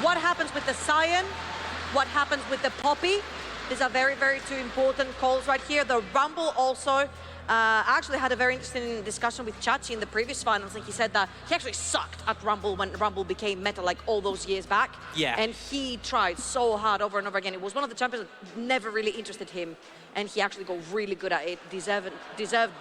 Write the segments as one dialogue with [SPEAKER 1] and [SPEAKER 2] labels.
[SPEAKER 1] What happens with the Cyan? What happens with the Poppy? These are very, very two important calls right here. The Rumble also. I actually had a very interesting discussion with Chachi in the previous finals, and he said that he actually sucked at Rumble when Rumble became meta, like all those years back.
[SPEAKER 2] Yeah.
[SPEAKER 1] And he tried so hard over and over again. It was one of the champions that never really interested him, and he actually got really good at it. Deserved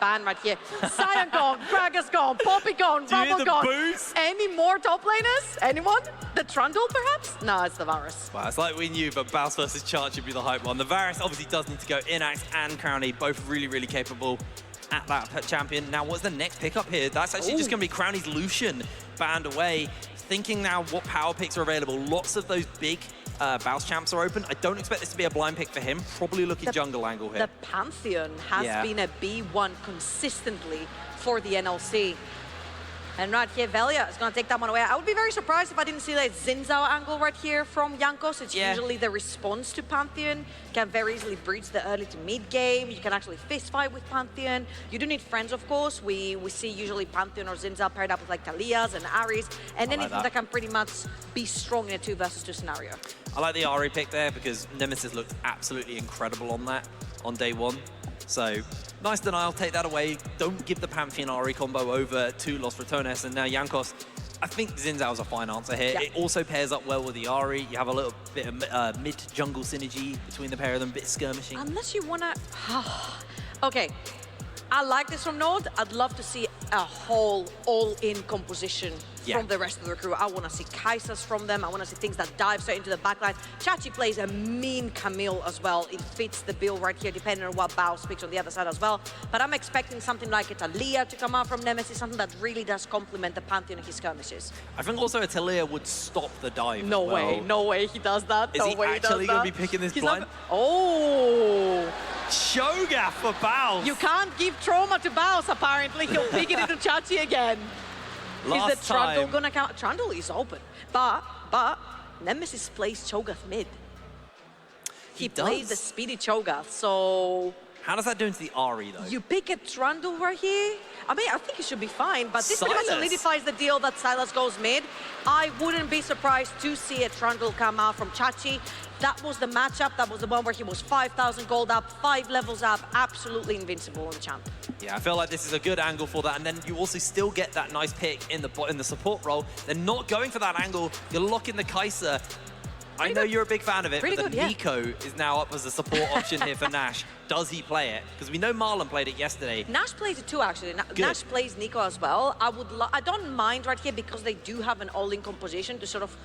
[SPEAKER 1] ban right here. Cyan gone, Gragas gone, Poppy gone, Rumble gone.
[SPEAKER 2] Boost?
[SPEAKER 1] Any more top laners? Anyone? The Trundle, perhaps? No, it's the Varus.
[SPEAKER 2] Wow, it's like we knew, but Baus versus Chart should be the hype one. The Varus obviously does need to go. Inax and Crowny, both really, really capable at that champion. Now, what's the next pickup here? That's actually just going to be Crowny's Lucian banned away. Thinking now what power picks are available. Lots of those big Baus champs are open. I don't expect this to be a blind pick for him. Probably looking jungle angle here.
[SPEAKER 1] The Pantheon has been a B1 consistently for the NLC. And right here, Velia is going to take that one away. I would be very surprised if I didn't see that Zinzao angle right here from Jankos. It's usually the response to Pantheon. Can very easily breach the early to mid game. You can actually fist fight with Pantheon. You do need friends, of course. We see usually Pantheon or Zinzao paired up with like Talias and Ares, and anything that can pretty much be strong in a 2 versus 2 scenario.
[SPEAKER 2] I like the Ari pick there because Nemesis looked absolutely incredible on that on day 1. So, nice denial, take that away. Don't give the Pantheon Ari combo over to Los Ratones. And now Jankos, I think Zinzao's a fine answer here. It also pairs up well with the Ari. You have a little bit of mid-jungle synergy between the pair of them, bit of skirmishing.
[SPEAKER 1] Unless you want to... Okay, I like this from NORD. I'd love to see a whole all-in composition from the rest of the crew. I want to see Kaisers from them. I want to see things that dive straight into the backline. Chachi plays a mean Camille as well. It fits the bill right here, depending on what Baus picks on the other side as well. But I'm expecting something like a Talia to come out from Nemesis, something that really does complement the Pantheon and his skirmishes.
[SPEAKER 2] I think also a Talia would stop the dive.
[SPEAKER 1] No way he does that.
[SPEAKER 2] Is he actually going to be picking this blind?
[SPEAKER 1] Oh!
[SPEAKER 2] Cho'Gath for Baus.
[SPEAKER 1] You can't give trauma to Baus, apparently. He'll pick it into Chachi again.
[SPEAKER 2] Last
[SPEAKER 1] is the Trundle gonna count? Trundle is open, but Nemesis plays Cho'Gath mid. He plays the speedy Cho'Gath, so...
[SPEAKER 2] How does that do into the Ari, though?
[SPEAKER 1] You pick a Trundle right here? I mean, I think it should be fine, but this pretty much solidifies the deal that Sylas goes mid. I wouldn't be surprised to see a Trundle come out from Chachi. That was the matchup. That was the one where he was 5,000 gold up, 5 levels up, absolutely invincible on the champ. Yeah,
[SPEAKER 2] I feel like this is a good angle for that, and then you also still get that nice pick in the support role. They're not going for that angle. You're locking the Kai'Sa. I know you're a big fan of it, but the Nico is now up as a support option here for Nash. Does he play it? Because we know Marlon played it yesterday.
[SPEAKER 1] Nash plays it too, actually. Nash plays Nico as well. I don't mind right here because they do have an all-in composition to sort of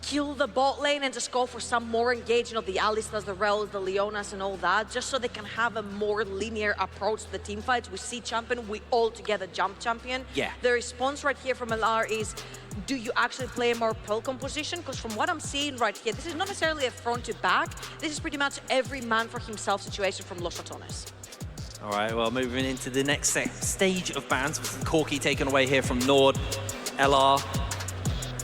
[SPEAKER 1] kill the bot lane and just go for some more engaged, you know, the Alistas, the Rels, the Leonas and all that, just so they can have a more linear approach to the team fights. We see champion, we all together jump champion.
[SPEAKER 2] Yeah.
[SPEAKER 1] The response right here from LR is, do you actually play a more Pearl composition? Because from what I'm seeing right here, this is not necessarily a front to back. This is pretty much every man for himself situation from Los Ratones.
[SPEAKER 2] All right, well, moving into the next stage of bans with Corki taken away here from NORD. LR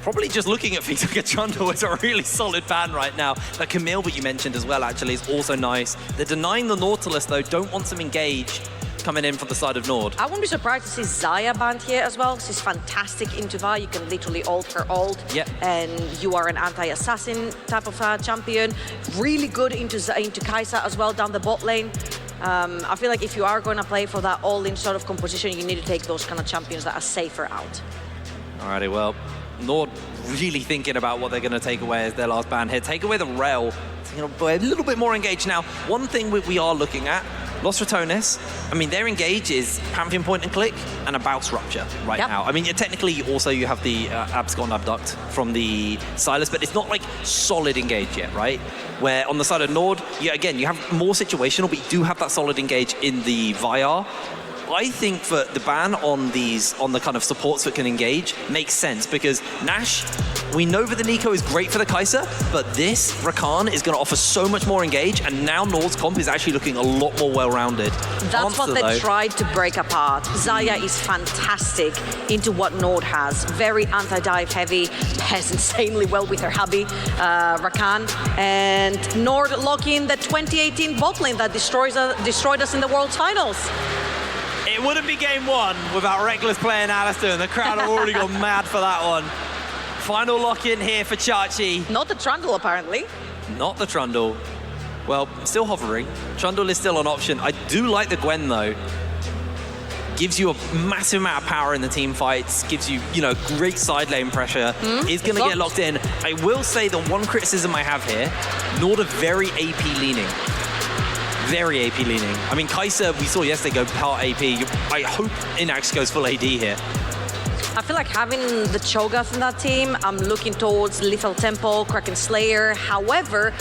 [SPEAKER 2] probably just looking at things like a Trundle is a really solid ban right now. That Camille, that you mentioned as well, actually, is also nice. They're denying the Nautilus, though, don't want some engage coming in from the side of NORD.
[SPEAKER 1] I wouldn't be surprised to see Xayah banned here as well. She's fantastic into Vi. You can literally ult her ult, and you are an anti-assassin type of champion. Really good into Kai'Sa as well down the bot lane. I feel like if you are going to play for that all-in sort of composition, you need to take those kind of champions that are safer out.
[SPEAKER 2] Alrighty, well, NORD really thinking about what they're going to take away as their last ban here. Take away the Rel. A little bit more engaged now. One thing we are looking at, Los Ratones, I mean, their engage is Pantheon point and click and a Baus rupture right now. I mean, technically, also you have the Abscond Abduct from the Sylas, but it's not like solid engage yet, right? Where on the side of NORD, again, you have more situational, but you do have that solid engage in the VIR. I think for the ban on the kind of supports that can engage makes sense because Nash, we know that the Nico is great for the Kai'Sa, but this Rakan is going to offer so much more engage, and now NORD's comp is actually looking a lot more well-rounded.
[SPEAKER 1] That's what they tried to break apart. Xayah is fantastic into what NORD has. Very anti-dive heavy, pairs insanely well with her hubby, Rakan, and NORD locking the 2018 bot lane that destroyed us in the World Finals.
[SPEAKER 2] It wouldn't be game 1 without Reckless playing Alistair, and the crowd have already gone mad for that one. final lock-in here for Chachi.
[SPEAKER 1] Not the Trundle, apparently.
[SPEAKER 2] Not the Trundle. Well, still hovering. Trundle is still an option. I do like the Gwen, though. Gives you a massive amount of power in the team fights, gives you, great side lane pressure, is going to get locked in. I will say the one criticism I have here, NORD are very AP leaning. Very AP leaning. I mean, Kai'Sa, we saw yesterday go part AP. I hope Inax goes full AD here.
[SPEAKER 1] I feel like having the Cho'Gath in that team, I'm looking towards Lethal Tempo, Kraken Slayer. However,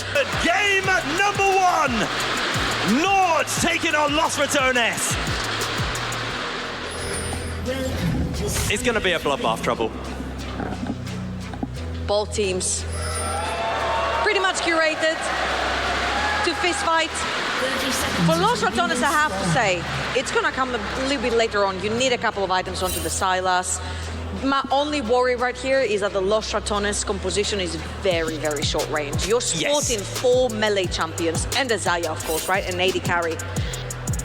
[SPEAKER 2] game number 1! NORD taking on Los Ratones. It's going to be a bloodbath, Trouble.
[SPEAKER 1] Both teams pretty much curated to fist fight. For Los Ratones, I have to say, it's going to come a little bit later on. You need a couple of items onto the Sylas. My only worry right here is that the Los Ratones composition is very, very short range. You're sporting 4 melee champions and a Xayah, of course, right? An AD carry.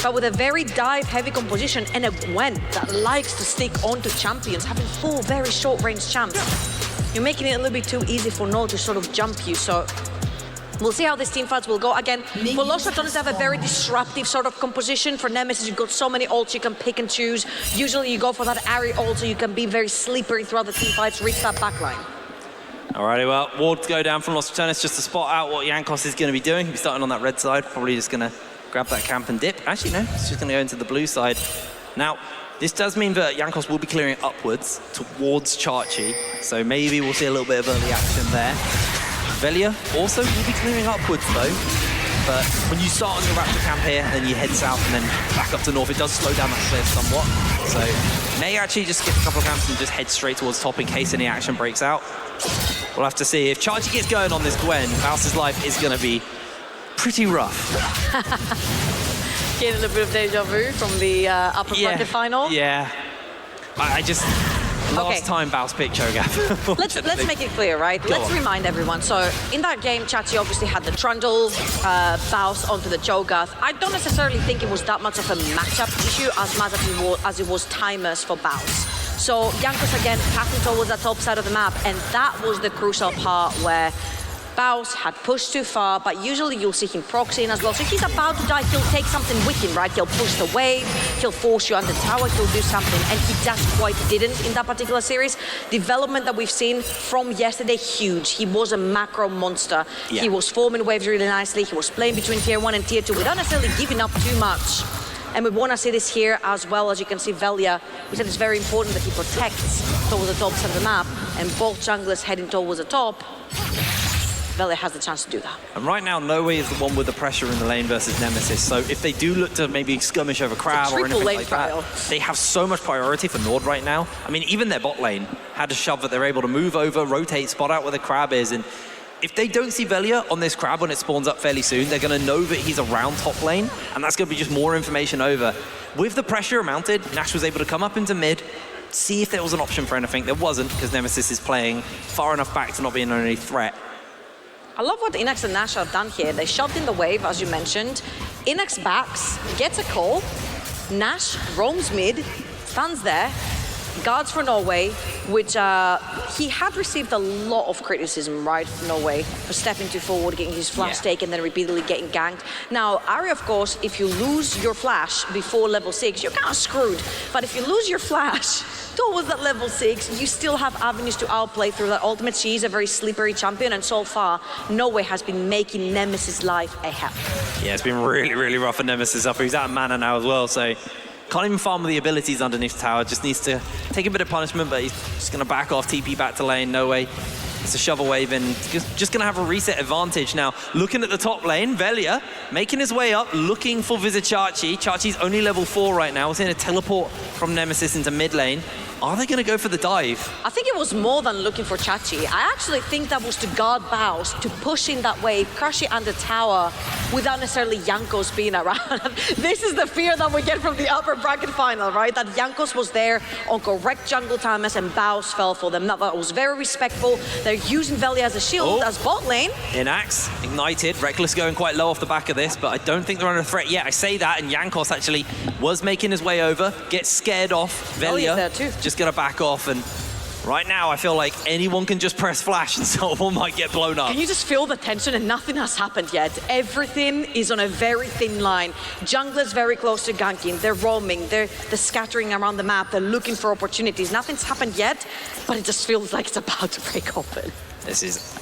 [SPEAKER 1] But with a very dive-heavy composition and a Gwen that likes to stick onto champions, having 4 very short-range champs, you're making it a little bit too easy for NORD to sort of jump you. So we'll see how these team fights will go. Again, for Los Ratones, they have a very disruptive sort of composition. For Nemesis, you've got so many ults you can pick and choose. Usually you go for that Ari ult so you can be very slippery throughout the team fights, reach that backline.
[SPEAKER 2] Alrighty, well, wards go down from Los Ratones just to spot out what Jankos is going to be doing. He'll be starting on that red side, probably just going to grab that camp and dip. Actually, no, he's just going to go into the blue side. Now, this does mean that Jankos will be clearing upwards towards Chachi, so maybe we'll see a little bit of early action there. Velia also will be clearing upwards, though. But when you start on your Raptor camp here, and then you head south and then back up to north, it does slow down that clear somewhat. So may actually just skip a couple of camps and just head straight towards top in case any action breaks out. We'll have to see. If Chachi gets going on this Gwen, Faust's life is going to be pretty rough.
[SPEAKER 1] Getting a bit of deja vu from the upper bracket final.
[SPEAKER 2] Yeah. I just... Last time Baus picked Cho'Gath.
[SPEAKER 1] let's make it clear, right? Let's remind everyone. So in that game, Chachi obviously had the Trundle, Baus onto the Cho'Gath. I don't necessarily think it was that much of a matchup issue as much as it was timers for Baus. So Jankos again passing towards the top side of the map, and that was the crucial part where Baus had pushed too far, but usually you'll see him proxying as well. So if he's about to die, he'll take something with him, right? He'll push the wave, he'll force you under tower, he'll do something, and he just quite didn't in that particular series. Development that we've seen from yesterday, huge. He was a macro monster. Yeah. He was forming waves really nicely. He was playing between tier 1 and tier 2 without necessarily giving up too much. And we want to see this here as well. As you can see, Velia, we said it's very important that he protects towards the top side of the map, and both junglers heading towards the top. Velia has the chance to do that.
[SPEAKER 2] And right now, Noe is the one with the pressure in the lane versus Nemesis. So if they do look to maybe skirmish over Crab or anything like that, they have so much priority for NORD right now. I mean, even their bot lane had a shove that they're able to move over, rotate, spot out where the Crab is. And if they don't see Velia on this Crab when it spawns up fairly soon, they're going to know that he's around top lane, and that's going to be just more information over. With the pressure mounted, Nash was able to come up into mid, see if there was an option for anything. There wasn't, because Nemesis is playing far enough back to not be an only threat.
[SPEAKER 1] I love what Inax and Nash have done here. They shoved in the wave, as you mentioned. Inax backs, gets a call. Nash roams mid, stands there, guards for Norway, which he had received a lot of criticism, right, from Norway, for stepping too forward, getting his flash taken, then repeatedly getting ganked. Now, Ari, of course, if you lose your flash before level 6, you're kind of screwed. But if you lose your flash towards that level 6, you still have avenues to outplay through that ultimate. She is a very slippery champion, and so far, Norway has been making Nemesis' life a hell. Yeah,
[SPEAKER 2] it's been really, really rough for Nemesis up. He's out of mana now as well, so can't even farm with the abilities underneath the tower. Just needs to take a bit of punishment, but he's just going to back off, TP back to lane. No way. It's a shovel wave and just going to have a reset advantage. Now, looking at the top lane, Velia making his way up, looking for Chachi. Chachi's only level 4 right now. We're seeing a teleport from Nemesis into mid lane. Are they going to go for the dive?
[SPEAKER 1] I think it was more than looking for Chachi. I actually think that was to guard Baus, to push in that wave, crush it under tower without necessarily Jankos being around. This is the fear that we get from the upper bracket final, right? That Jankos was there on correct jungle timers and Baus fell for them. That was very respectful. They're using Velia as a shield, as bot lane.
[SPEAKER 2] Inax, ignited. Reckless going quite low off the back of this, but I don't think they're under threat yet. I say that, and Jankos actually was making his way over, gets scared off. Velia
[SPEAKER 1] there too.
[SPEAKER 2] Just gonna back off and Right now, I feel like anyone can just press flash and someone might get blown up.
[SPEAKER 1] Can you just feel the tension? And nothing has happened yet. Everything is on a very thin line. Junglers very close to ganking. They're roaming. They're scattering around the map. They're looking for opportunities. Nothing's happened yet, but it just feels like it's about to break open.
[SPEAKER 2] This is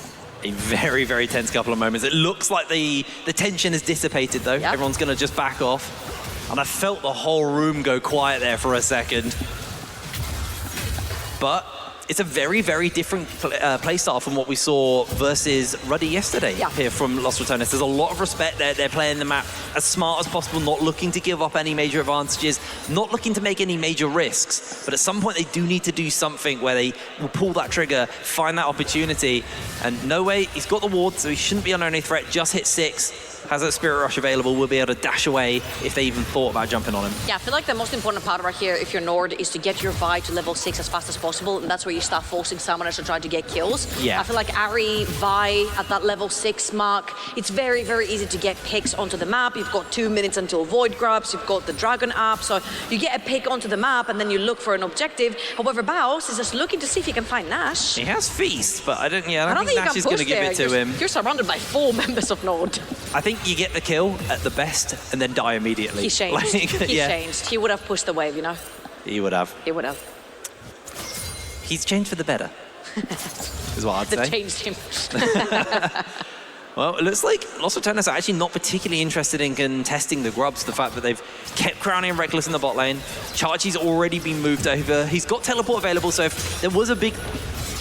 [SPEAKER 2] a very, very tense couple of moments. It looks like the tension has dissipated, though. Yep. Everyone's going to just back off. And I felt the whole room go quiet there for a second. But it's a very, very different play style from what we saw versus Ruddy yesterday here from Los Ratones. There's a lot of respect there. They're playing the map as smart as possible, not looking to give up any major advantages, not looking to make any major risks. But at some point, they do need to do something where they will pull that trigger, find that opportunity. And no way, he's got the ward, so he shouldn't be under any threat. Just hit 6. Has that Spirit Rush available, will be able to dash away if they even thought about jumping on him.
[SPEAKER 1] Yeah, I feel like the most important part right here, if you're Nord, is to get your Vi to level 6 as fast as possible, and that's where you start forcing summoners to try to get kills.
[SPEAKER 2] Yeah.
[SPEAKER 1] I feel like Ahri, Vi, at that level 6 mark, it's very, very easy to get picks onto the map. You've got 2 minutes until Void Grubs, you've got the Dragon up, so you get a pick onto the map, and then you look for an objective. However, Baus is just looking to see if he can find Nash.
[SPEAKER 2] He has Feast, but I don't think Nash is going to give it to him.
[SPEAKER 1] You're surrounded by 4 members of Nord.
[SPEAKER 2] I think you get the kill at the best and then die immediately.
[SPEAKER 1] He changed. He changed. He would have pushed the wave, you know?
[SPEAKER 2] He would have.
[SPEAKER 1] He would have.
[SPEAKER 2] He's changed for the better, is what I'd say.
[SPEAKER 1] They've changed him.
[SPEAKER 2] Well, it looks like Los Ratones are actually not particularly interested in contesting the Grubs. The fact that they've kept Crownie and Reckless in the bot lane. Chachi's already been moved over. He's got teleport available, so if there was a big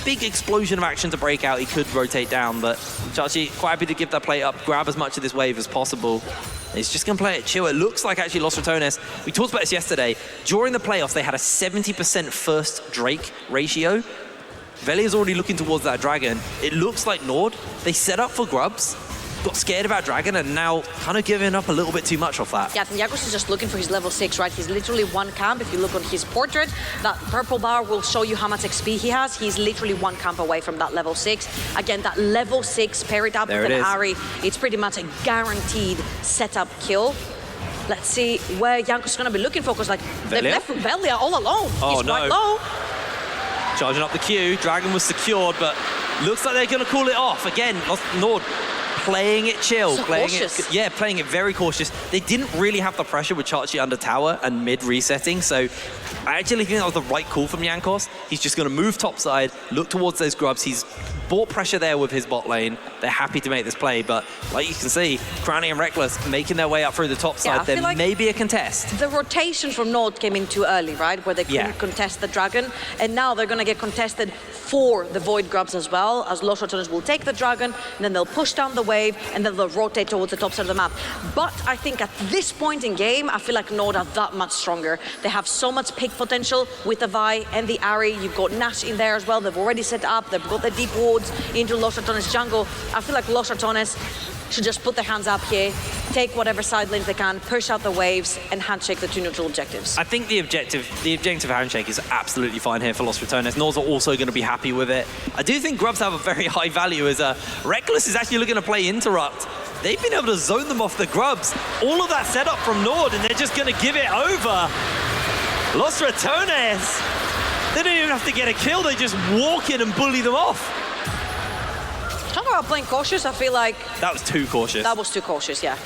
[SPEAKER 2] explosion of action to break out, he could rotate down, but Chachi quite happy to give that play up, grab as much of this wave as possible. He's just going to play it chill. It looks like actually Los Ratones, we talked about this yesterday, during the playoffs they had a 70% first Drake ratio. Velia's already looking towards that Dragon. It looks like Nord, they set up for Grubs, got scared about Dragon, and now kind of giving up a little bit too much off that.
[SPEAKER 1] Yeah, Yakos is just looking for his level 6, right? He's literally one camp. If you look on his portrait, that purple bar will show you how much XP he has. He's literally one camp away from that level 6. Again, that level 6 paired up with an Ahri, it's pretty much a guaranteed setup kill. Let's see where Jankos is going to be looking for, because like, they've left Velia all alone.
[SPEAKER 2] Oh,
[SPEAKER 1] he's quite low.
[SPEAKER 2] Charging up the Q, Dragon was secured, but looks like they're going to call it off. Again, Nord playing it chill, playing it very cautious. They didn't really have the pressure with Chachi under tower and mid resetting, so I actually think that was the right call from Jankos. He's just going to move topside, look towards those Grubs. He's bought pressure there with his bot lane. They're happy to make this play, but like you can see, Crownie and Reckless making their way up through the top side. There may be a contest.
[SPEAKER 1] The rotation from Nord came in too early, right? Where they couldn't contest the Dragon, and now they're going to get contested for the Void Grubs as well, as Los Ratones will take the Dragon, and then they'll push down the wave, and then they'll rotate towards the top side of the map. But I think at this point in game, I feel like Nord are that much stronger. They have so much pick potential with the Vi and the Ahri. You've got Nash in there as well. They've already set up. They've got the deep wards into Los Ratones jungle. I feel like Los Ratones should just put their hands up here, take whatever side lanes they can, push out the waves, and handshake the 2 neutral objectives.
[SPEAKER 2] I think the objective handshake is absolutely fine here for Los Ratones. Nords are also going to be happy with it. I do think Grubs have a very high value as Reckless is actually looking to play Interrupt. They've been able to zone them off the Grubs. All of that setup from Nord, and they're just going to give it over. Los Ratones, they don't even have to get a kill. They just walk in and bully them off.
[SPEAKER 1] Talk about playing cautious, I feel like...
[SPEAKER 2] That was too cautious.
[SPEAKER 1] That was too cautious, yeah.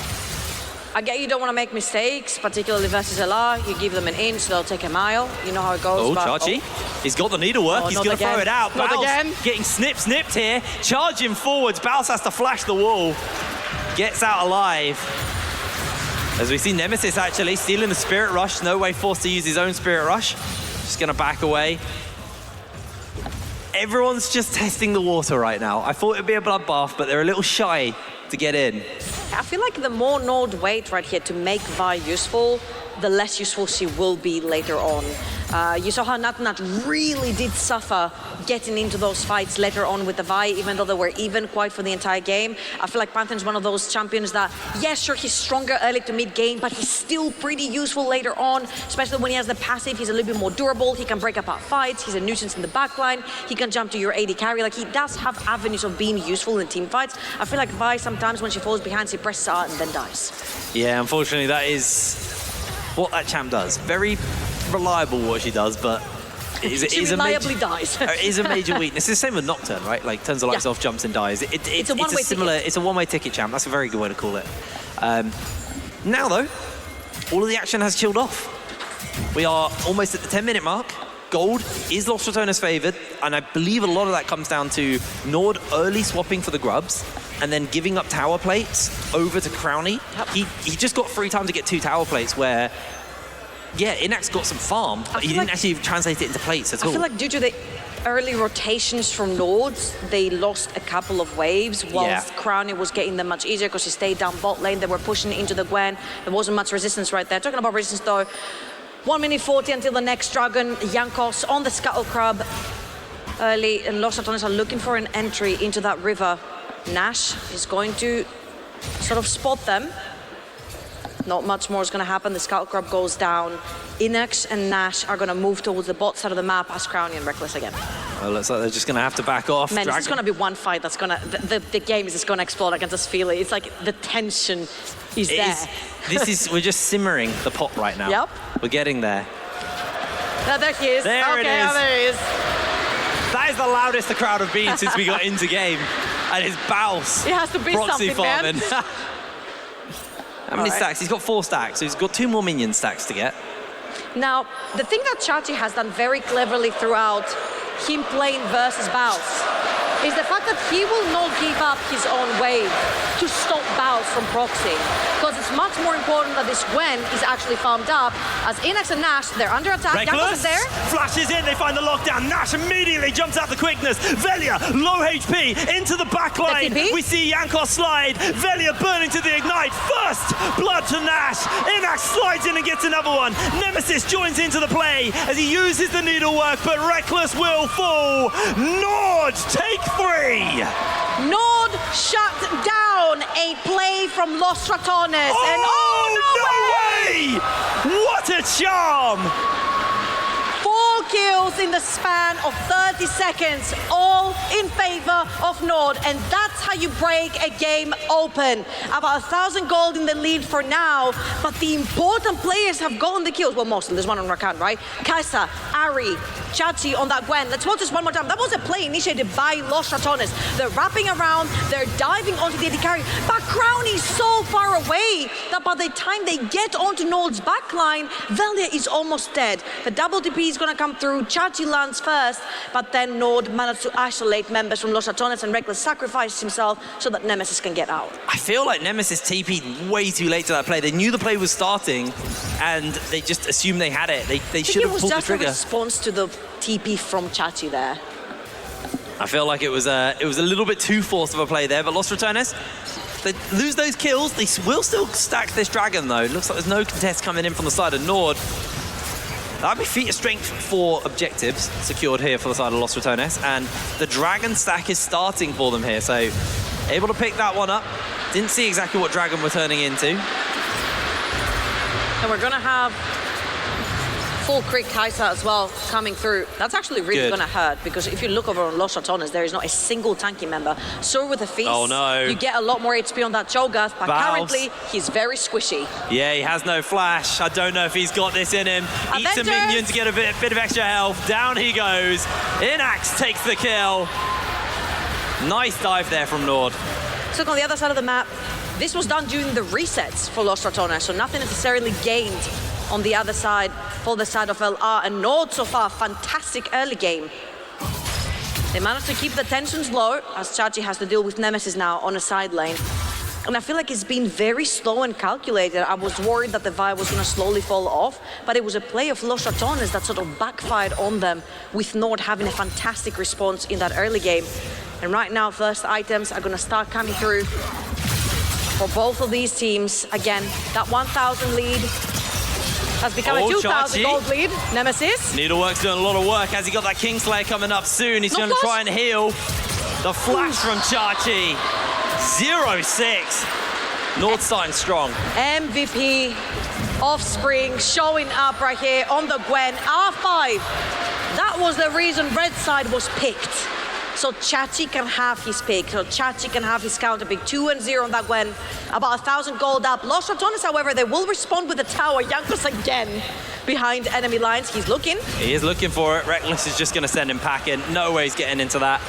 [SPEAKER 1] I get you don't want to make mistakes, particularly versus LR. You give them an inch, they'll take a mile. You know how it goes.
[SPEAKER 2] Oh, Chachi. He's got the needlework. He's going to throw it out.
[SPEAKER 1] Not again.
[SPEAKER 2] Getting snipped here. Charging forwards. Baus has to flash the wall. Gets out alive. As we see Nemesis actually stealing the Spirit Rush. No way forced to use his own Spirit Rush. Just going to back away. Everyone's just testing the water right now. I thought it'd be a bloodbath, but they're a little shy to get in.
[SPEAKER 1] I feel like the more Nord wait right here to make Vi useful, the less useful she will be later on. You saw how Nat really did suffer getting into those fights later on with the Vi, even though they were even quite for the entire game. I feel like Pantheon's one of those champions that, yeah, sure, he's stronger early to mid-game, but he's still pretty useful later on, especially when he has the passive. He's a little bit more durable. He can break apart fights. He's a nuisance in the backline. He can jump to your AD carry. Like, he does have avenues of being useful in team fights. I feel like Vi, sometimes when she falls behind, she presses R and then dies.
[SPEAKER 2] Yeah, unfortunately, that is what that champ does. Very reliable what she does, but
[SPEAKER 1] She reliably dies.
[SPEAKER 2] It is a major weakness. It's the same with Nocturne, right? Like, turns the lights off, jumps and dies. It's a one-way ticket, champ. That's a very good way to call it. Now, though, all of the action has chilled off. We are almost at the 10-minute mark. Gold is Los Ratones favored, and I believe a lot of that comes down to Nord early swapping for the Grubs and then giving up tower plates over to Crowny. Yep. He just got free time to get 2 tower plates where, yeah, Inax got some farm, but he didn't actually translate it into plates at all.
[SPEAKER 1] I feel like due to the early rotations from Nords, they lost a couple of waves, whilst Crowny was getting them much easier because he stayed down bot lane. They were pushing into the Gwen. There wasn't much resistance right there. Talking about resistance though, 1 minute 40 until the next Dragon. Jankos on the Scuttle Crab early, and Los Ratones are looking for an entry into that river. Nash is going to sort of spot them. Not much more is going to happen. The Scuttle Crab goes down. Inax and Nash are going to move towards the bot side of the map as Crowny and Reckless again.
[SPEAKER 2] Well, looks like they're just going to have to back off.
[SPEAKER 1] Man, this is going to be one fight that's going to... The game is just going to explode. I can just feel it. It's like the tension is there.
[SPEAKER 2] We're just simmering the pot right now.
[SPEAKER 1] Yep.
[SPEAKER 2] We're getting there.
[SPEAKER 1] There he is.
[SPEAKER 2] There it is.
[SPEAKER 1] There he is.
[SPEAKER 2] That is the loudest the crowd have been since we got into game. And his bounce.
[SPEAKER 1] It has to be something, man.
[SPEAKER 2] How many stacks? He's got 4 stacks, so he's got 2 more minion stacks to get.
[SPEAKER 1] Now, the thing that Chachi has done very cleverly throughout him playing versus Baus is the fact that he will not give up his own wave to stop Baus from proxying. Because it's much more important that this Gwen is actually farmed up, as Inax and Nash, they're under attack. Jankos is there.
[SPEAKER 3] Flashes in, they find the lockdown. Nash immediately jumps out the quickness. Velia, low HP, into the back line. We see Jankos slide. Velia burning to the ignite. First blood to Nash. Inax slides in and gets another one. Nemesis joins into the play as he uses the needlework, but Reckless will fall. Nord take 3.
[SPEAKER 1] Nord shut down a play from Los Ratones.
[SPEAKER 3] Oh, and no way! What a charm!
[SPEAKER 1] 4 kills in the span of 30 seconds, all in favor of Nord, and that's how you break a game open. About 1,000 gold in the lead for now, but the important players have gotten the kills. Well, mostly, there's one on Rakan, right? Kai'Sa, Ahri, Chachi on that Gwen. Let's watch this one more time. That was a play initiated by Los Ratones. They're wrapping around, they're diving onto the AD carry, but Crowny's so far away that by the time they get onto Nord's backline, Velia is almost dead. The double DP is gonna come through. Chachi lands first, but then Nord managed to isolate members from Los Ratones, and Reckless sacrifices himself so that Nemesis can get out.
[SPEAKER 2] I feel like Nemesis TP'd way too late to that play. They knew the play was starting, and they just assumed they had it. They should have pulled the trigger.
[SPEAKER 1] It was just a response to the TP from Chachi there.
[SPEAKER 2] I feel like it was a little bit too forced of a play there, but Los Ratones, they lose those kills. They will still stack this Dragon, though. Looks like there's no contest coming in from the side of Nord. That'd be feat of strength for objectives secured here for the side of Los Ratones, and the Dragon stack is starting for them here, so able to pick that one up. Didn't see exactly what Dragon we're turning into.
[SPEAKER 1] And we're gonna have full crit Kai'Sa as well coming through. That's actually really gonna hurt, because if you look over on Los Ratones, there is not a single tanky member. So with the feast, you get a lot more HP on that Cho'Gath, but currently he's very squishy.
[SPEAKER 2] Yeah, he has no flash. I don't know if he's got this in him. Eats a minion to get a bit of extra health. Down he goes. Inax takes the kill. Nice dive there from Nord.
[SPEAKER 1] So on the other side of the map, this was done during the resets for Los Ratones, so nothing necessarily gained on the other side for the side of LR, and Nord so far, fantastic early game. They managed to keep the tensions low as Chachi has to deal with Nemesis now on a side lane. And I feel like it's been very slow and calculated. I was worried that the vibe was going to slowly fall off, but it was a play of Los Ratones that sort of backfired on them, with Nord having a fantastic response in that early game. And right now, first items are going to start coming through for both of these teams. Again, that 1,000 lead has become a 2,000 gold lead. Nemesis.
[SPEAKER 2] Needlework's doing a lot of work. Has he got that Kingslayer coming up soon? He's going to try and heal. The flash from Chachi. 0-6. Nord starting strong.
[SPEAKER 1] MVP Offspring showing up right here on the Gwen. R5. That was the reason red side was picked. So Chachi can have his pick. So Chachi can have his counter pick. 2-0 on that Gwen. About 1,000 gold up. Los Ratones, however, they will respond with the tower. Jankos again. behind enemy lines. He's looking.
[SPEAKER 2] He is looking for it. Reckless is just going to send him packing. No way he's getting into that.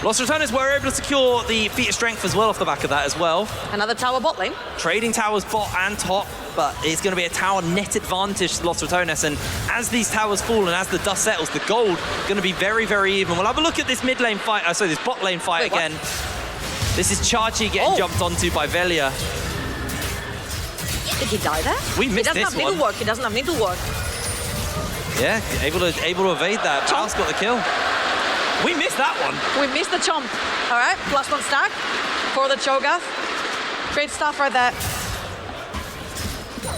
[SPEAKER 2] Los Ratones were able to secure the feat of strength as well off the back of that as well.
[SPEAKER 1] Another tower bot lane.
[SPEAKER 2] Trading towers bot and top, but it's going to be a tower net advantage to Los Ratones. And as these towers fall and as the dust settles, the gold going to be very, very even. We'll have a look at this mid lane fight. Sorry, this bot lane fight again. This is Chachi getting jumped onto by Velia.
[SPEAKER 1] Did he die there?
[SPEAKER 2] We missed this one.
[SPEAKER 1] He doesn't have needlework. He doesn't have needlework.
[SPEAKER 2] Yeah, able to evade that. Baus got the kill. We missed that one.
[SPEAKER 1] We missed the chomp. All right, +1 stack for the Cho'Gath. Great stuff right there.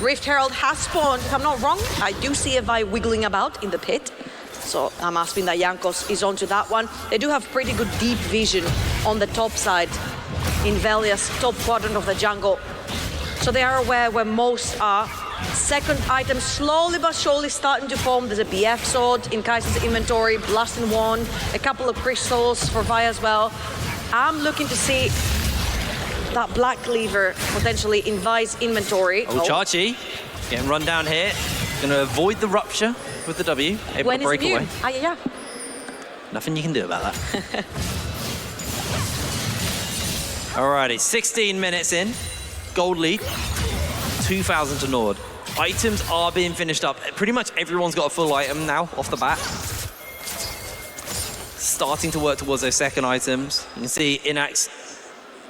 [SPEAKER 1] Rift Herald has spawned, if I'm not wrong. I do see a Vi wiggling about in the pit. So I'm assuming that Jankos is onto that one. They do have pretty good deep vision on the top side in Velia's top quadrant of the jungle. So they are aware where most are. Second item slowly but surely starting to form. There's a BF sword in Kaiser's inventory, Blasting Wand, a couple of crystals for Vi as well. I'm looking to see that Black Cleaver potentially in Vi's inventory.
[SPEAKER 2] Oh, Chachi getting run down here. Gonna avoid the rupture with the W. Able to break away.
[SPEAKER 1] Yeah.
[SPEAKER 2] Nothing you can do about that. Alrighty, 16 minutes in. Gold lead, 2,000 to Nord. Items are being finished up. Pretty much everyone's got a full item now off the bat. Starting to work towards those second items. You can see Inax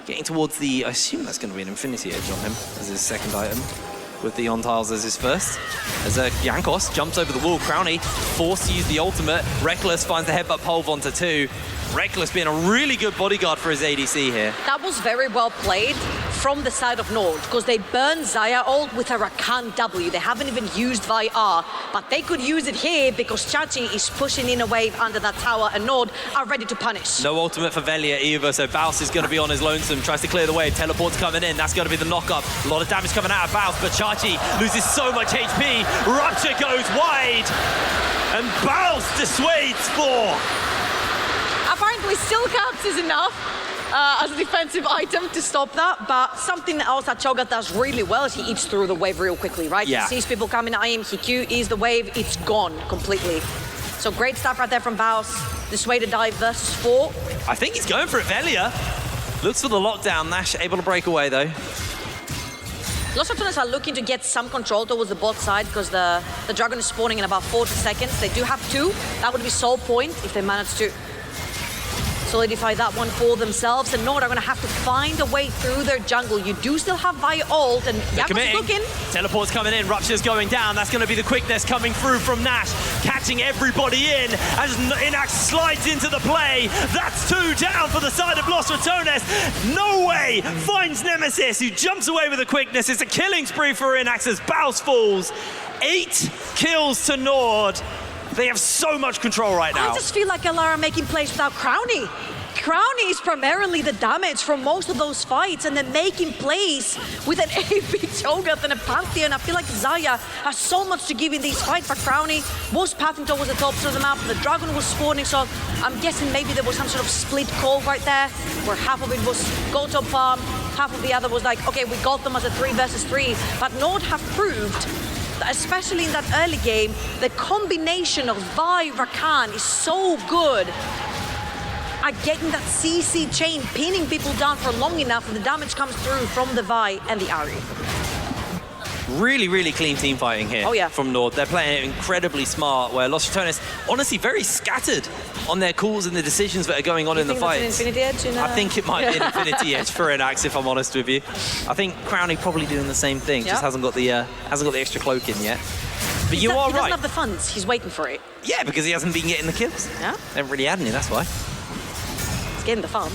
[SPEAKER 2] getting towards the, I assume that's going to be an Infinity Edge on him as his second item, with the on tiles as his first. As Jankos jumps over the wall, Crownie forced to use the ultimate. Reckless finds the headbutt pole onto 2. Reckless being a really good bodyguard for his ADC here.
[SPEAKER 1] That was very well played from the side of Nord, because they burned Xayah ult with a Rakan W. They haven't even used Vi R, but they could use it here because Chachi is pushing in a wave under that tower and Nord are ready to punish.
[SPEAKER 2] No ultimate for Velia either, so Baus is going to be on his lonesome, tries to clear the way, teleport's coming in, that's going to be the knock-up. A lot of damage coming out of Baus, but Chachi loses so much HP. Rupture goes wide, and Baus dissuades 4.
[SPEAKER 1] Apparently still counts is enough as a defensive item to stop that, but something else that Cho'Gath does really well is he eats through the wave real quickly, right?
[SPEAKER 2] Yeah.
[SPEAKER 1] He sees people coming at him, he QEs the wave, it's gone completely. So great stuff right there from Baus. This way to dive versus 4.
[SPEAKER 2] I think he's going for it, Velia. Looks for the lockdown, Nash able to break away though.
[SPEAKER 1] Los Ratones are looking to get some control towards the bot side because the dragon is spawning in about 40 seconds. They do have 2. That would be Soul Point if they manage to solidify that one for themselves. And Nord are going to have to find a way through their jungle. You do still have Vi ult, and Jankos looking.
[SPEAKER 2] Teleport's coming in, Rupture's going down. That's going to be the quickness coming through from Nash, catching everybody in as Inax slides into the play. That's 2 down for the side of Los Ratones. No way finds Nemesis, who jumps away with the quickness. It's a killing spree for Inax as Baus falls. 8 kills to Nord. They have so much control right now.
[SPEAKER 1] I just feel like LR are making plays without Crownie. Crownie is primarily the damage from most of those fights, and they're making plays with an AP Cho'Gath and a Pantheon. I feel like Xayah has so much to give in these fights, but Crownie was pathing towards the top of the map. The dragon was spawning, so I'm guessing maybe there was some sort of split call right there, where half of it was go top farm, half of the other was like, okay, we got them as a 3 versus 3. But Nord have proved, especially in that early game, the combination of Vi, Rakan is so good at getting that CC chain, pinning people down for long enough, and the damage comes through from the Vi and the Ahri.
[SPEAKER 2] Really, really clean team fighting here from Nord. They're playing it incredibly smart, where Los Ratones, honestly, very scattered on their calls and the decisions that are going on in the fights.
[SPEAKER 1] Infinity Edge
[SPEAKER 2] I think it might be an Infinity Edge for Inax, if I'm honest with you. I think Crownie probably doing the same thing, just hasn't got the extra cloak in yet. But you are right. He
[SPEAKER 1] doesn't have the funds. He's waiting for it.
[SPEAKER 2] Yeah, because he hasn't been getting the kills.
[SPEAKER 1] Yeah.
[SPEAKER 2] They haven't really had any, that's why.
[SPEAKER 1] He's getting the fun.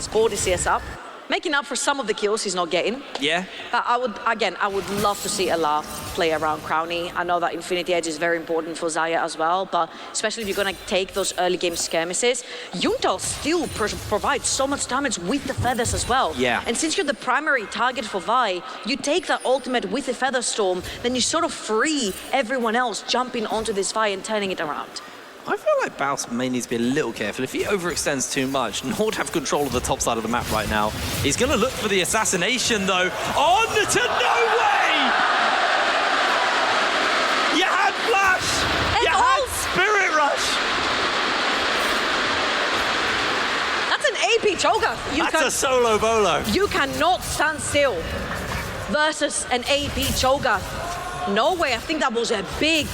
[SPEAKER 1] Scored his CS up. Making up for some of the kills he's not getting.
[SPEAKER 2] Yeah.
[SPEAKER 1] But I would love to see LR play around Crownie. I know that Infinity Edge is very important for Xayah as well, but especially if you're going to take those early game skirmishes, Yuntal still provides so much damage with the feathers as well.
[SPEAKER 2] Yeah.
[SPEAKER 1] And since you're the primary target for Vi, you take that ultimate with the Feather Storm, then you sort of free everyone else jumping onto this Vi and turning it around.
[SPEAKER 2] I feel like Baus may need to be a little careful. If he overextends too much, Nord have control of the top side of the map right now. He's going to look for the assassination, though. On to no way!
[SPEAKER 1] AP Cho'Gath.
[SPEAKER 3] That's a solo bolo.
[SPEAKER 1] You cannot stand still versus an AP Cho'Gath. No way. I think that was a big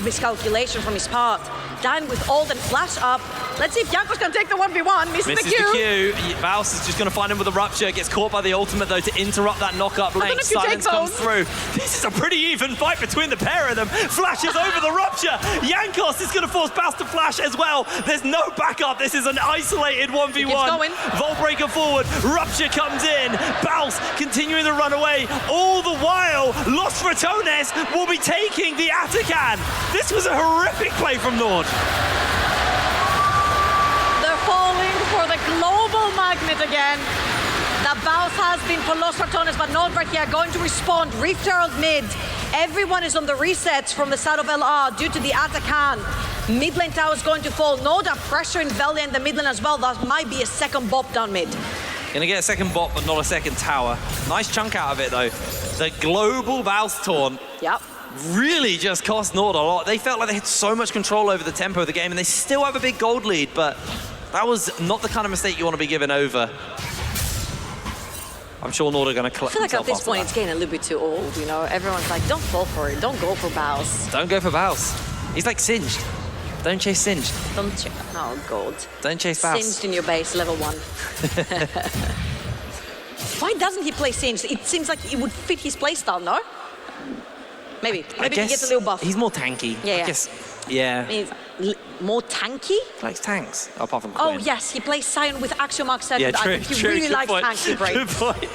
[SPEAKER 1] miscalculation from his part. Dying with ult and flash up. Let's see if Jankos can take the 1v1. Misses the Q.
[SPEAKER 3] Vaus is just going to find him with a rupture. Gets caught by the ultimate, though, to interrupt that knock-up lane. Silence comes through. This is a pretty even fight between the pair of them. Flashes over the rupture. Jankos is going to force Baus to flash as well. There's no backup. This is an isolated 1v1. Vault breaker forward. Rupture comes in. Baus continuing to run away. All the while, Los Ratones will be taking the Atacan. This was a horrific play from NORD.
[SPEAKER 1] Falling for the global magnet again. The bounce has been for Los Ratones, but NORD right here going to respond. Rift Herald mid. Everyone is on the resets from the side of LR due to the Atacan. Mid lane tower is going to fall. NORD are pressuring Velia in the mid lane as well. That might be a second bop down mid.
[SPEAKER 2] Gonna get a second bot, but not a second tower. Nice chunk out of it, though. The global bounce taunt.
[SPEAKER 1] Yep.
[SPEAKER 2] Really just cost NORD a lot. They felt like they had so much control over the tempo of the game, and they still have a big gold lead, but that was not the kind of mistake you want to be given over. I'm sure NORD are going to collect.
[SPEAKER 1] I feel like at this point it's getting a little bit too old, you know? Everyone's like, don't fall for it. Don't go for Baus.
[SPEAKER 2] Don't go for Baus. He's like Singed. Don't chase Singed.
[SPEAKER 1] Don't chase. Oh, God.
[SPEAKER 2] Don't chase Baus.
[SPEAKER 1] Singed in your base, level 1. Why doesn't he play Singed? It seems like it would fit his playstyle, no? Maybe he gets a little buff.
[SPEAKER 2] He's more tanky.
[SPEAKER 1] Yeah,
[SPEAKER 2] I guess, yeah.
[SPEAKER 1] He's more tanky?
[SPEAKER 2] He likes tanks, apart from Quinn.
[SPEAKER 1] Oh, yes, he plays Sion with Axiomark 7.
[SPEAKER 2] Yeah, true,
[SPEAKER 1] I think he really likes tanky brains.
[SPEAKER 2] Good point.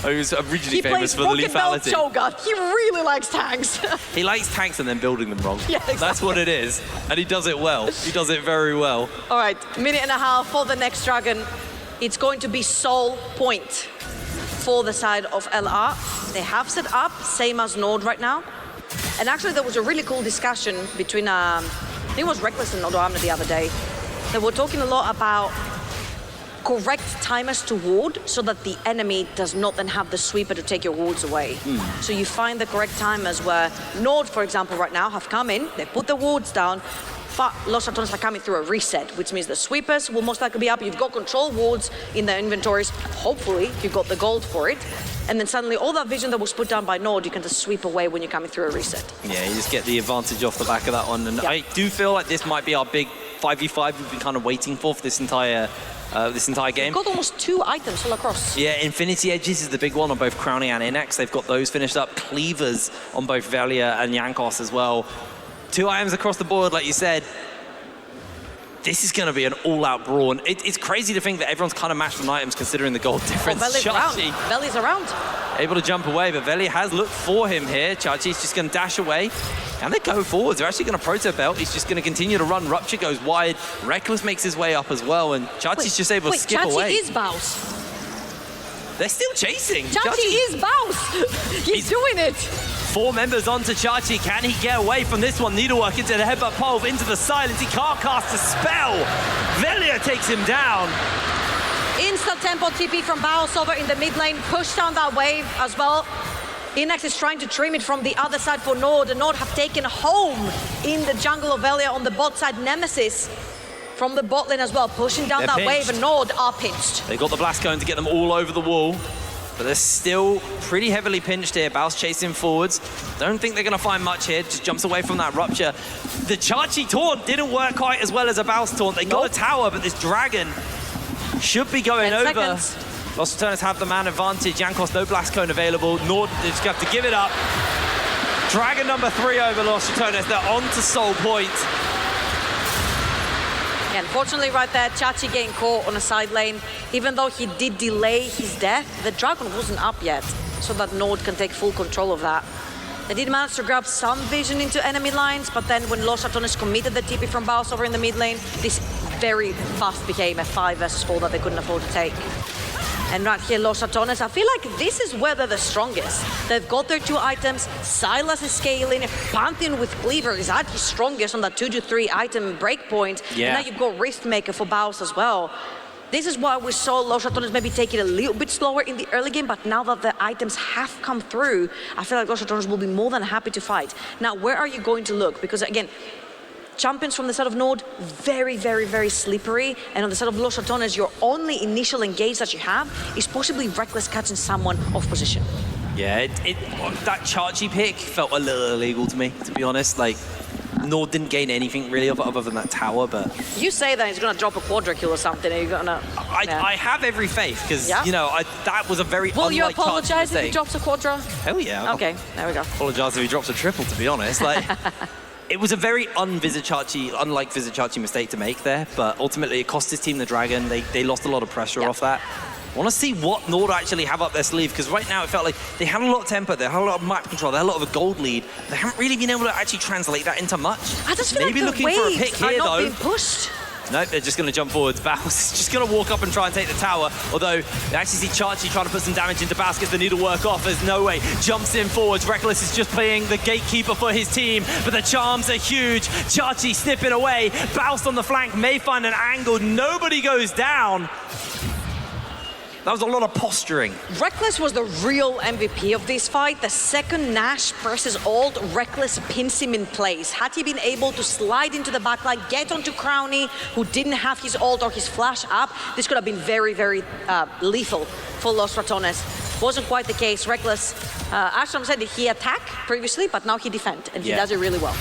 [SPEAKER 2] Oh, he was originally famous for the lethality.
[SPEAKER 1] Cho'Gath. He really likes tanks.
[SPEAKER 2] He likes tanks and then building them wrong.
[SPEAKER 1] Yeah, exactly.
[SPEAKER 2] That's what it is. And he does it well. He does it very well.
[SPEAKER 1] All right, minute and a half for the next dragon. It's going to be Soul Point for the side of LR. They have set up, same as NORD right now. And actually, there was a really cool discussion between, I think it was Reckless and Odoamne the other day. They were talking a lot about correct timers to ward so that the enemy does not then have the sweeper to take your wards away. So you find the correct timers where NORD, for example, right now have come in, they put the wards down, but Los Ratones are coming through a reset, which means the sweepers will most likely be up. You've got control wards in their inventories. Hopefully, you got the gold for it. And then suddenly all that vision that was put down by NORD, you can just sweep away when you're coming through a reset.
[SPEAKER 2] Yeah, you just get the advantage off the back of that one. And I do feel like this might be our big 5v5 we've been kind of waiting for this entire game.
[SPEAKER 1] They've got almost 2 items all across.
[SPEAKER 2] Yeah, Infinity Edges is the big one on both Crowny and Inex. They've got those finished up. Cleavers on both Velia and Jankos as well. 2 items across the board, like you said. This is going to be an all-out brawl. It's crazy to think that everyone's kind of matched on items considering the gold difference.
[SPEAKER 1] Veli's around. Veli's around.
[SPEAKER 2] Able to jump away, but Velia has looked for him here. Chachi's just going to dash away. And they go forwards. They're actually going to proto belt. He's just going to continue to run. Rupture goes wide. Reckless makes his way up as well. And Chachi's just able to skip away.
[SPEAKER 1] Chachi is Baus.
[SPEAKER 2] They're still chasing.
[SPEAKER 1] Chachi is Baus. He's doing it.
[SPEAKER 3] 4 members onto Chachi. Can he get away from this one? Needlework into the headbutt pole, into the silence. He can't cast a spell. Velia takes him down.
[SPEAKER 1] Instant tempo TP from Baus over in the mid lane. Push down that wave as well. Inex is trying to trim it from the other side for NORD. And NORD have taken home in the jungle of Velia on the bot side. Nemesis from the bot lane as well, pushing down that wave, and NORD are pinched.
[SPEAKER 2] They got the blast cone to get them all over the wall. But they're still pretty heavily pinched here. Baus chasing forwards. Don't think they're going to find much here. Just jumps away from that rupture. The Chachi taunt didn't work quite as well as a Baus taunt. They got a tower, but this dragon should be going over. Los Ratones have the man advantage. Jankos, no blast cone available. NORD, they just have to give it up. Dragon number 3 over Los Ratones. They're on to Soul Point.
[SPEAKER 1] Yeah, unfortunately right there, Chachi getting caught on a side lane. Even though he did delay his death, the dragon wasn't up yet, so that NORD can take full control of that. They did manage to grab some vision into enemy lines, but then when Los Ratones committed the TP from Baus over in the mid lane, this very fast became a 5 versus 4 that they couldn't afford to take. And right here, Los Ratones, I feel like this is where they're the strongest. They've got their 2 items, Silas is scaling, Pantheon with Cleaver is at his strongest on that 2 to 3 item breakpoint.
[SPEAKER 2] Yeah.
[SPEAKER 1] And now you've got Riftmaker for Baus as well. This is why we saw Los Ratones maybe take it a little bit slower in the early game, but now that the items have come through, I feel like Los Ratones will be more than happy to fight. Now, where are you going to look? Because again, champions from the side of NORD, very, very, very slippery. And on the side of Los Ratones, your only initial engage that you have is possibly Reckless catching someone off position.
[SPEAKER 2] Yeah, that Chachi pick felt a little illegal to me, to be honest. Like, NORD didn't gain anything really other than that tower, but...
[SPEAKER 1] You say that he's going to drop a quadra kill or something, and you're going to...
[SPEAKER 2] I have every faith, because, you know, that was a very
[SPEAKER 1] Will you apologize if he drops a quadra?
[SPEAKER 2] Hell yeah.
[SPEAKER 1] Okay, there we go.
[SPEAKER 2] Apologize if he drops a triple, to be honest. Like, it was a very unlike Vizichachi mistake to make there, but ultimately it cost his team the Dragon. They lost a lot of pressure off that. I want to see what NORD actually have up their sleeve, because right now it felt like they had a lot of tempo, they had a lot of map control, they had a lot of a gold lead. They haven't really been able to actually translate that into much.
[SPEAKER 1] I just feel
[SPEAKER 2] Maybe
[SPEAKER 1] like the
[SPEAKER 2] looking for a pick
[SPEAKER 1] waves
[SPEAKER 2] here,
[SPEAKER 1] are not
[SPEAKER 2] though.
[SPEAKER 1] being pushed.
[SPEAKER 2] Nope, they're just going to jump forwards. Baus is just going to walk up and try and take the tower. Although, they actually see Chachi trying to put some damage into Baus, gets the needle work off. There's no way. Jumps in forwards. Reckless is just playing the gatekeeper for his team, but the charms are huge. Chachi snipping away. Baus on the flank may find an angle. Nobody goes down. That was a lot of posturing.
[SPEAKER 1] Reckless was the real MVP of this fight. The second Nash presses ult, Reckless pins him in place. Had he been able to slide into the backline, get onto Crowny, who didn't have his ult or his flash up, this could have been very, very lethal for Los Ratones. Wasn't quite the case. Reckless, Ashram said that he attacked previously, but now he defends, and he does it really well.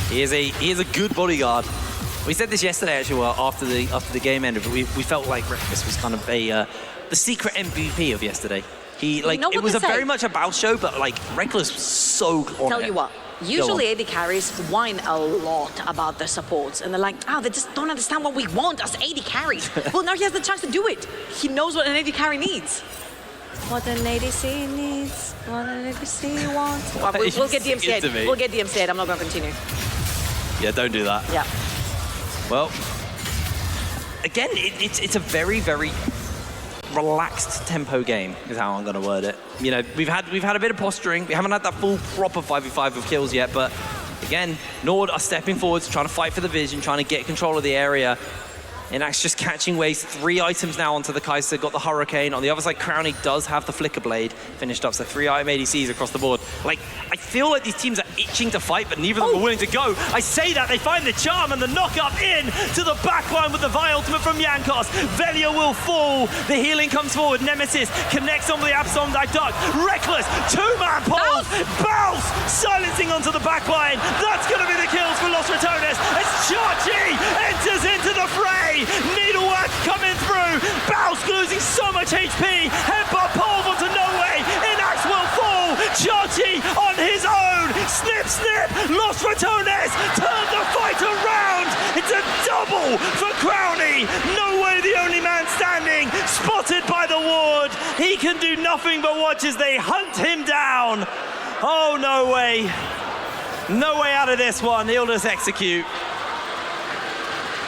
[SPEAKER 2] He is a good bodyguard. We said this yesterday, actually, after the game ended, but we felt like Reckless was kind of the secret MVP of yesterday. It was very much a Baus show, but like Reckless was so on
[SPEAKER 1] Tell you what, usually AD carries whine a lot about their supports, and they're like, they just don't understand what we want as AD carries. Well, now he has the chance to do it. He knows what an AD carry needs. What an ADC needs, what an ADC wants. Well, we'll get DMCA'd. We'll get DMCA'd. I'm not going to continue.
[SPEAKER 2] Yeah, don't do that.
[SPEAKER 1] Yeah.
[SPEAKER 2] Well, again, it's a very, very relaxed tempo game is how I'm going to word it. You know, we've had a bit of posturing. We haven't had that full proper 5v5 of kills yet, but again, NORD are stepping forwards, trying to fight for the vision, trying to get control of the area. Inax just catching waves. 3 items now onto the Kai'Sa. Got the Hurricane. On the other side, Crowny does have the Flicker Blade finished up. So 3 item ADCs across the board. Like, I feel like these teams are itching to fight, but neither of them are willing to go. I say that, they find the charm and the knock-up in to the backline with the Vi ultimate from Jankos. Velia will fall. The healing comes forward. Nemesis connects on with the Absom Duck. Reckless, 2-man pulls. Baus silencing onto the backline. That's going to be the kills for Los Ratones as Chachi enters into the fray. Needlework coming through. Baus losing so much HP. Headbutt pole onto No Way. Inax will fall. Chachi on his own. Snip, snip. Los Ratones turn the fight around. It's a double for Crowny. No Way, the only man standing. Spotted by the ward. He can do nothing but watch as they hunt him down. Oh, No Way. No way out of this one. He'll just execute.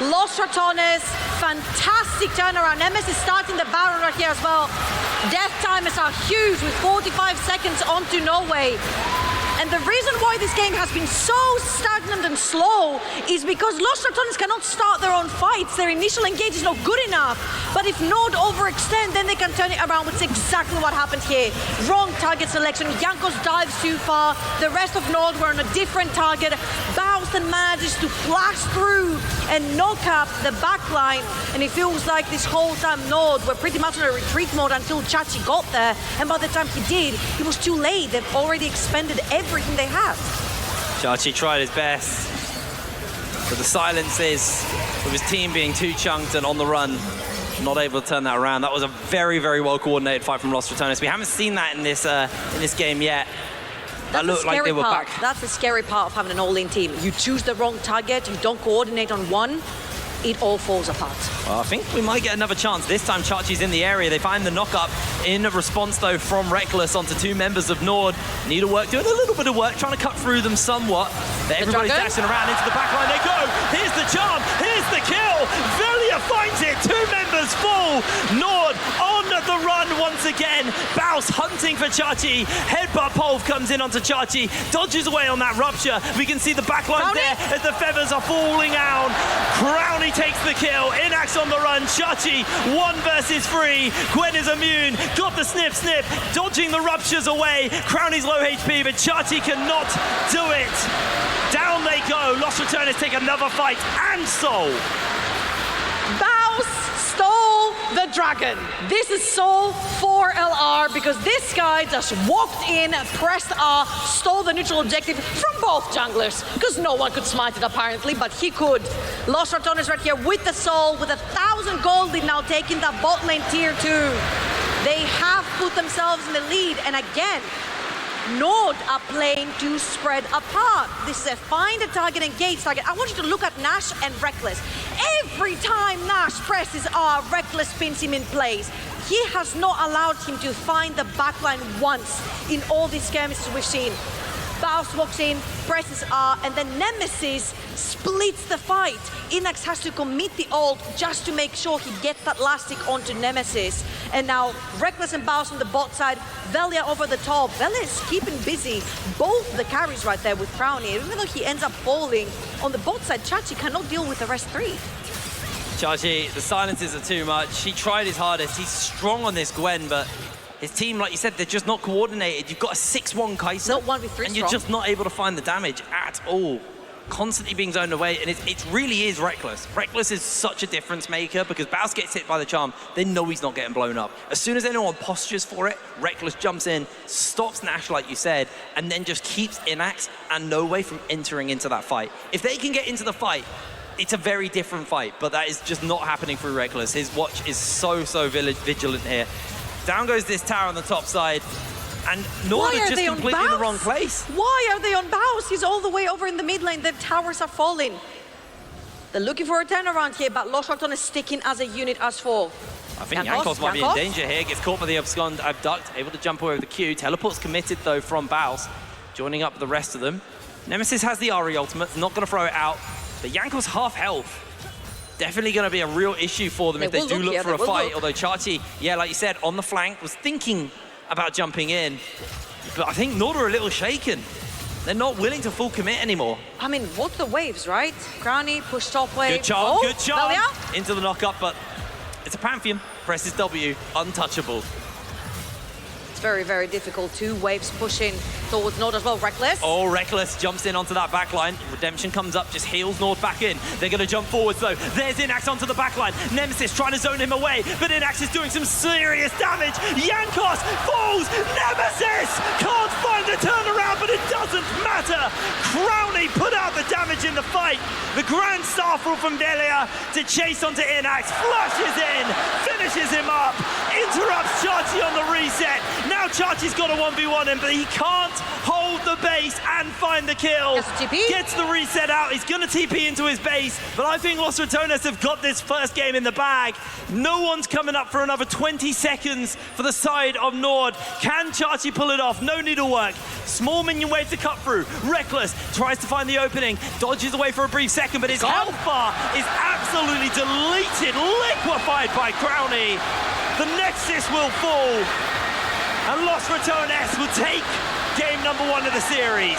[SPEAKER 1] Los Ratones, fantastic turnaround. Nemesis starting the Baron right here as well. Death timers are huge with 45 seconds onto No Way. And the reason why this game has been so stagnant and slow is because Los Ratones cannot start their own fights. Their initial engage is not good enough. But if NORD overextend, then they can turn it around, which is exactly what happened here. Wrong target selection. Jankos dives too far. The rest of NORD were on a different target. Baus then manages to flash through and knock up the backline. And it feels like this whole time NORD were pretty much in a retreat mode until Chachi got there. And by the time he did, it was too late. They've already expended everything they have.
[SPEAKER 2] Chachi tried his best, but the silences of his team being too chunked and on the run, not able to turn that around. That was a very, very well coordinated fight from Los Ratones. We haven't seen that in this game yet. That looked like they were back.
[SPEAKER 1] That's the scary part of having an all-in team. You choose the wrong target, you don't coordinate on one, it all falls apart.
[SPEAKER 2] Well, I think we might get another chance. This time Chachi's in the area. They find the knock-up in response, though, from Reckless onto 2 members of NORD. Needlework doing a little bit of work, trying to cut through them somewhat. But everybody's dashing around into the backline. They go. Here's the charm. Here's the kill. Velia finds it. 2 members fall. NORD on the run once
[SPEAKER 3] again. Baus hunting for Chachi. Headbutt pole comes in onto Chachi. Dodges away on that rupture. We can see the backline there as the feathers are falling out. Crownie takes the kill. Inax on the run. Chachi 1 versus 3. Gwen is immune. Got the snip. Dodging the ruptures away. Crownie's low HP, but Chachi cannot do it. Down they go. Los Ratones take another fight and Soul.
[SPEAKER 1] Baus stole the dragon. This is Soul for LR because this guy just walked in, pressed R, stole the neutral objective from both junglers because no one could smite it apparently, but he could. Los Ratones right here with the Soul, with 1,000 gold lead now taking that bot lane tier 2. They have put themselves in the lead, and again, NORD are playing to spread apart. This is a find a target, engage target. I want you to look at Nash and Reckless. Every time Nash presses R, Reckless pins him in place. He has not allowed him to find the backline once in all these skirmishes we've seen. Baus walks in, presses R, and then Nemesis splits the fight. Inax has to commit the ult just to make sure he gets that last stick onto Nemesis. And now Reckless and Baus on the bot side, Velia over the top. Velia is keeping busy both the carries right there with Crownie. Even though he ends up falling on the bot side, Chachi cannot deal with the rest 3.
[SPEAKER 2] Chachi, the silences are too much. He tried his hardest. He's strong on this Gwen, but his team, like you said, they're just not coordinated. You've got a 6-1 Kai'Sa,
[SPEAKER 1] not 1v3
[SPEAKER 2] and you're just not able to find the damage at all. Constantly being zoned away, and it really is Reckless. Reckless is such a difference maker because Baus gets hit by the charm, they know he's not getting blown up. As soon as anyone postures for it, Reckless jumps in, stops Nash like you said, and then just keeps Inax and No Way from entering into that fight. If they can get into the fight, it's a very different fight, but that is just not happening through Reckless. His watch is so vigilant here. Down goes this tower on the top side. And NORD is just completely in the wrong place.
[SPEAKER 1] Why are they on Baus? He's all the way over in the mid lane. The towers are falling. They're looking for a turnaround here, but Los Ratones sticking as a unit as 4.
[SPEAKER 2] I think Jankos might be in danger here. Gets caught by the abduct, able to jump over the Q. Teleport's committed though from Baus, joining up with the rest of them. Nemesis has the Ari ultimate, not gonna throw it out. But Jankos half health. Definitely going to be a real issue for them if they do look for a fight. Although Chachi, yeah, like you said, on the flank, was thinking about jumping in. But I think NORD are a little shaken. They're not willing to full commit anymore.
[SPEAKER 1] I mean, what the waves, right? Crownie, push top wave.
[SPEAKER 2] Good charm, good charm. Into the knock-up, but it's a Pantheon. Presses W, untouchable.
[SPEAKER 1] It's very difficult. 2 waves pushing towards NORD as well. Reckless.
[SPEAKER 2] Oh, Reckless jumps in onto that backline. Redemption comes up, just heals NORD back in. They're going to jump forwards though. There's Inax onto the backline. Nemesis trying to zone him away, but Inax is doing some serious damage. Jankos falls. Nemesis can't find the turnaround, but it doesn't matter. Crownie put out the damage in the fight. The Grand Starfall from Velia to chase onto Inax. Flushes in, finishes him up, interrupts Chachi on the reset. Now Chachi's got a 1v1 him, but he can't hold the base and find the kill. Gets the reset out, he's gonna TP into his base, but I think Los Ratones have got this first game in the bag. No one's coming up for another 20 seconds for the side of NORD. Can Chachi pull it off? No needlework. Small minion wave to cut through. Reckless tries to find the opening, dodges away for a brief second, but his health bar is absolutely deleted, liquefied by Crownie. The Nexus will fall. And Los Ratones will take game number 1 of the series.